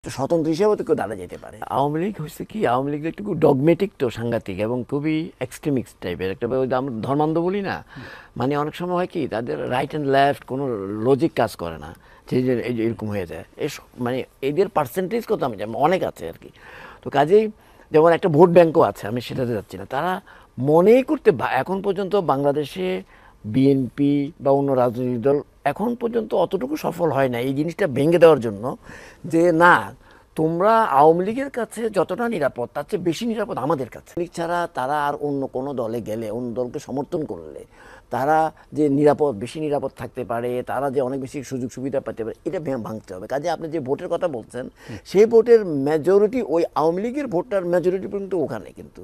স্বতন্ত্র হিসেবেও তো কেউ দাঁড়া যেতে পারে। আওয়ামী লীগ হচ্ছে কি, আওয়ামী লীগ একটু ডগমেটিক তো সাংঘাতিক এবং খুবই এক্সট্রিমিস্ট টাইপের একটা, আমরা ধর্মান্ধ বলি না, মানে অনেক সময় হয় কি তাদের রাইট অ্যান্ড লেফট কোনো লজিক কাজ করে না, যে এরকম হয়ে যায়। মানে এদের পার্সেন্টেজ কত আমি জানি অনেক আছে আর কি। তো কাজেই যেমন একটা ভোট ব্যাঙ্কও আছে, আমি সেটাতে যাচ্ছি না। তারা মনেই করতে এখন পর্যন্ত বাংলাদেশে বিএনপি বা অন্য রাজনৈতিক দল এখন পর্যন্ত অতটুকু সফল হয় না এই জিনিসটা ভেঙে দেওয়ার জন্য, যে না তোমরা আওয়ামী লীগের কাছে যতটা নিরাপদ তার চেয়ে বেশি নিরাপদ আমাদের কাছে। লীগ ছাড়া তারা আর অন্য কোনো দলে গেলে, অন্য দলকে সমর্থন করলে তারা যে নিরাপদ, বেশি নিরাপদ থাকতে পারে, তারা যে অনেক বেশি সুযোগ সুবিধা পেতে পারে, এটা ভাঙতে হবে। কাজে আপনি যে ভোটের কথা বলছেন, সেই ভোটের মেজরিটি ওই আওয়ামী লীগের ভোটটার মেজরিটি পর্যন্ত ওখানে, কিন্তু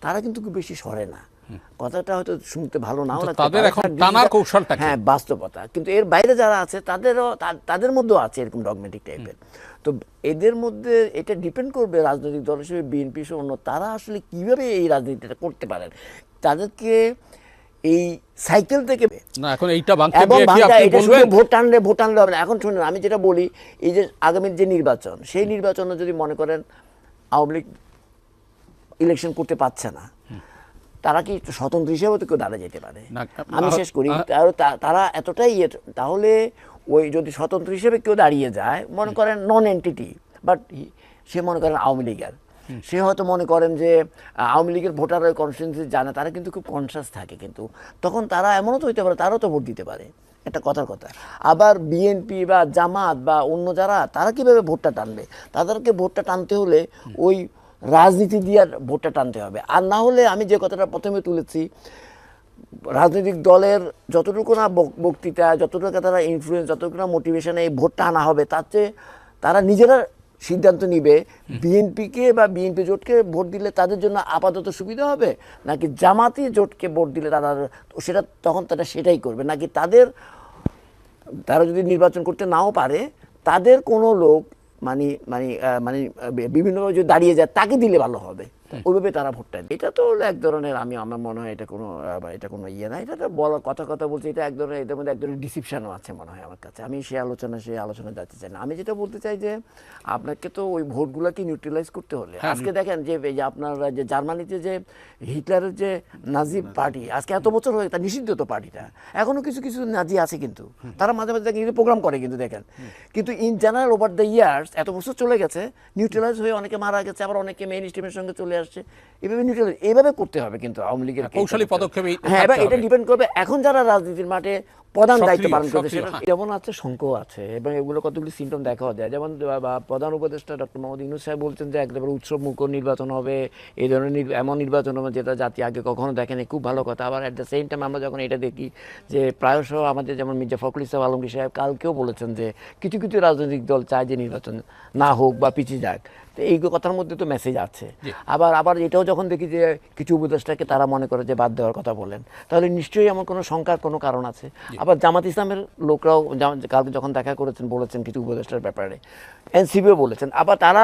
তারা কিন্তু খুব বেশি সরে না। কথাটা হয়তো শুনতে ভালো নাও লাগতে পারে, হ্যাঁ বাস্তবতা, কিন্তু এর বাইরে যারা আছে তাদের মধ্যেও আছে এরকম ডগমেটিক টাইপের। তো এদের মধ্যে এটা ডিপেন্ড করবে রাজনৈতিক দল হিসেবে বিএনপি সহ অন্য তারা আসলে কীভাবে এই রাজনীতিটা করতে পারেন, তাদেরকে এই সাইকেল থেকে ভোট টানলে হবে না। এখন শুনুন, আমি যেটা বলি, এই যে আগামীর যে নির্বাচন, সেই নির্বাচনে যদি মনে করেন আওয়ামী লীগ ইলেকশন করতে পারছে না, তারা কি স্বতন্ত্র হিসেবে তো কেউ দাঁড়া যেতে পারে? আমি শেষ করি, তারা এতটাই তাহলে ওই যদি স্বতন্ত্র হিসেবে কেউ দাঁড়িয়ে যায়, মনে করেন নন এন্টিটি, বাট সে মনে করেন আওয়ামী লীগের, সে হয়তো মনে করেন যে আওয়ামী লীগের ভোটার কনস্টিটিউয়েন্সি জানে, তারা কিন্তু খুব কনসাস থাকে, কিন্তু তখন তারা এমনও তো হইতে পারে তারাও তো ভোট দিতে পারে, এটা কথার কথা। আবার বিএনপি বা জামাত বা অন্য যারা, তারা কীভাবে ভোটটা টানবে? তাদেরকে ভোটটা টানতে হলে ওই রাজনীতি দিয়ে ভোটটা টানতে হবে। আর না হলে আমি যে কথাটা প্রথমে তুলেছি, রাজনৈতিক দলের যতটুকু না বক্তৃতা, যতটুকু তারা ইনফ্লুয়েন্স, যতটুকু না মোটিভেশনে এই ভোটটা আনা হবে, তার চেয়ে তারা নিজেরা সিদ্ধান্ত নিবে বিএনপিকে বা বিএনপি জোটকে ভোট দিলে তাদের জন্য আপাতত সুবিধা হবে, নাকি জামাতি জোটকে ভোট দিলে তারা সেটা তখন তারা সেটাই করবে, নাকি তারা যদি নির্বাচন করতে নাও পারে তাদের কোনো লোক মানে মানে মানে বিভিন্নভাবে যদি দাঁড়িয়ে যায় তাকে দিলে ভালো হবে, ওইভাবে তারা ভোটটা দেয়। এটা তো এক ধরনের, আমার মনে হয় এটা কোনো ইয়ে না, এটা তো বলার কথা বলছে, এটা এক ধরনের, এদের মধ্যে এক ধরনের ডিসিপশনও আছে মনে হয় আমার কাছে। আমি সেই আলোচনা যাচ্তে চাই না। আমি যেটা বলতে চাই যে আপনাকে তো ওই ভোটগুলোকে নিউট্রালাইজ করতে হলে, আজকে দেখেন যে আপনার যে জার্মানিতে যে হিটলারের যে নাজি পার্টি, আজকে এত বছর হয়ে তা নিষিদ্ধ তো পার্টিটা, এখনো কিছু কিছু নাজি আছে, কিন্তু তারা মাঝে মাঝে দেখেন প্রোগ্রাম করে, কিন্তু দেখেন, কিন্তু in general over the years এত বছর চলে গেছে, নিউট্রালাইজ হয়ে অনেকে মারা গেছে, আবার অনেকে মেইন স্ট্রিমের সঙ্গে চলে আসছে। এভাবে নিউট্রাল এইভাবে করতে হবে কিন্তু আওয়ামী লীগের কৌশলী পদক্ষেপ। হ্যাঁ, এবার এটা ডিপেন্ড করবে এখন যারা রাজনীতির মাঠে প্রধান দায়িত্ব পালন করছে, সেটা যেমন আছে শঙ্কও আছে, এবং এগুলো কতগুলি সিমটম দেখাও যায়। যেমন প্রধান উপদেষ্টা ডক্টর মোহাম্মদ ইউনূস সাহেব বলছেন যে একেবারে উৎসব মুখর নির্বাচন হবে, এই ধরনের এমন নির্বাচন হবে যেটা জাতি আগে কখনো দেখেনি, খুব ভালো কথা। আবার অ্যাট দ্য সেম টাইম আমরা যখন এটা দেখি যে প্রায়শ আমাদের যেমন মির্জা ফখরুল ইসলাম আলমগীর সাহেব কালকেও বলেছেন যে কিছু কিছু রাজনৈতিক দল চায় যে নির্বাচন না হোক বা পিছিয়ে যাক, তো এই কথার মধ্যে তো মেসেজ আছে। আবার এটাও যখন দেখি যে কিছু উপদেষ্টাকে তারা মনে করে যে বাদ দেওয়ার কথা বলেন, তাহলে নিশ্চয়ই এমন কোনো শঙ্কার কোনো কারণ আছে। আবার জামাত ইসলামের লোকরাও কালকে যখন দেখা করেছেন বলেছেন কিছু উপদেষ্টার ব্যাপারে, এনসিপিও বলেছেন। আবার তারা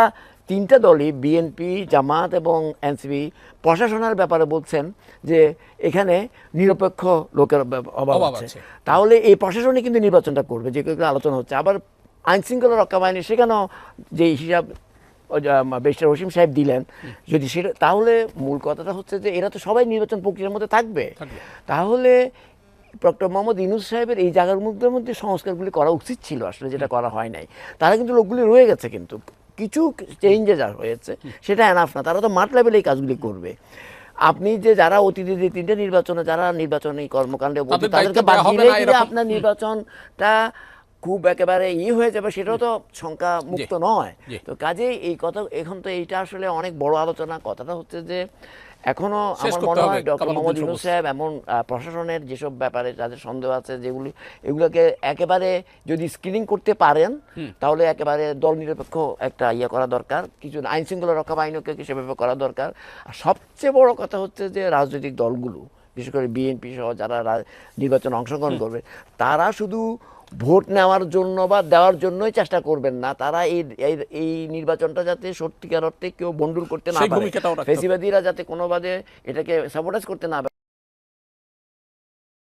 তিনটা দলই, বিএনপি, জামাত এবং এনসিপি, প্রশাসনের ব্যাপারে বলছেন যে এখানে নিরপেক্ষ লোকের অভাব আছে। তাহলে এই প্রশাসনে কিন্তু নির্বাচনটা করবে, যে আলোচনা হচ্ছে। আবার আইনশৃঙ্খলা রক্ষা বাহিনী সেখানেও যে হিসাব ব্যারিস্টার রহিম সাহেব দিলেন, যদি সেটা, তাহলে মূল কথাটা হচ্ছে যে এরা তো সবাই নির্বাচন প্রক্রিয়ার মধ্যে থাকবে। তাহলে ডক্টর মোহাম্মদ ইউনূস সাহেবের এই জায়গার মধ্যে সংস্কারগুলি করা উচিত ছিল আসলে, যেটা করা হয় নাই। তারা কিন্তু লোকগুলি রয়ে গেছে, কিন্তু কিছু চেঞ্জেস হয়েছে, সেটা এনাফ না। তারা তো মাঠ লেভেলে এই কাজগুলি করবে। আপনি যে যারা অতীতে যে তিনটে নির্বাচনে যারা নির্বাচনী কর্মকাণ্ডে তাদেরকে বাদ দিলে আপনার নির্বাচনটা খুব একেবারে হয়ে যাবে, সেটাও তো শঙ্কা মুক্ত নয়। তো কাজেই এই কথা, এখন তো এইটা আসলে অনেক বড় আলোচনা। কথাটা হচ্ছে যে এখনো আমার মনে হয় ডক্টর মোহাম্মদ ইউনূস সাহেব এমন প্রশাসনের যেসব ব্যাপারে যাদের সন্দেহ আছে, এগুলোকে একেবারে যদি স্ক্রিনিং করতে পারেন, তাহলে একেবারে দল নিরপেক্ষ একটা করা দরকার। কিছু আইন শৃঙ্খলা রক্ষা বাহিনীকে সেভাবে করা দরকার। আর সবচেয়ে বড় কথা হচ্ছে যে রাজনৈতিক দলগুলো, বিশেষ করে বিএনপি সহ যারা নির্বাচনে অংশগ্রহণ করবে, তারা শুধু ভোট নেওয়ার জন্য বা দেওয়ার জন্যই চেষ্টা করবেন না, তারা এই নির্বাচনটা যাতে সত্যিকার অর্থে কেউ বন্ডুল করতে না পারে, ফেসিবাদীরা যাতে কোনোভাবে এটাকে সাবোটাইজ করতে না পারে।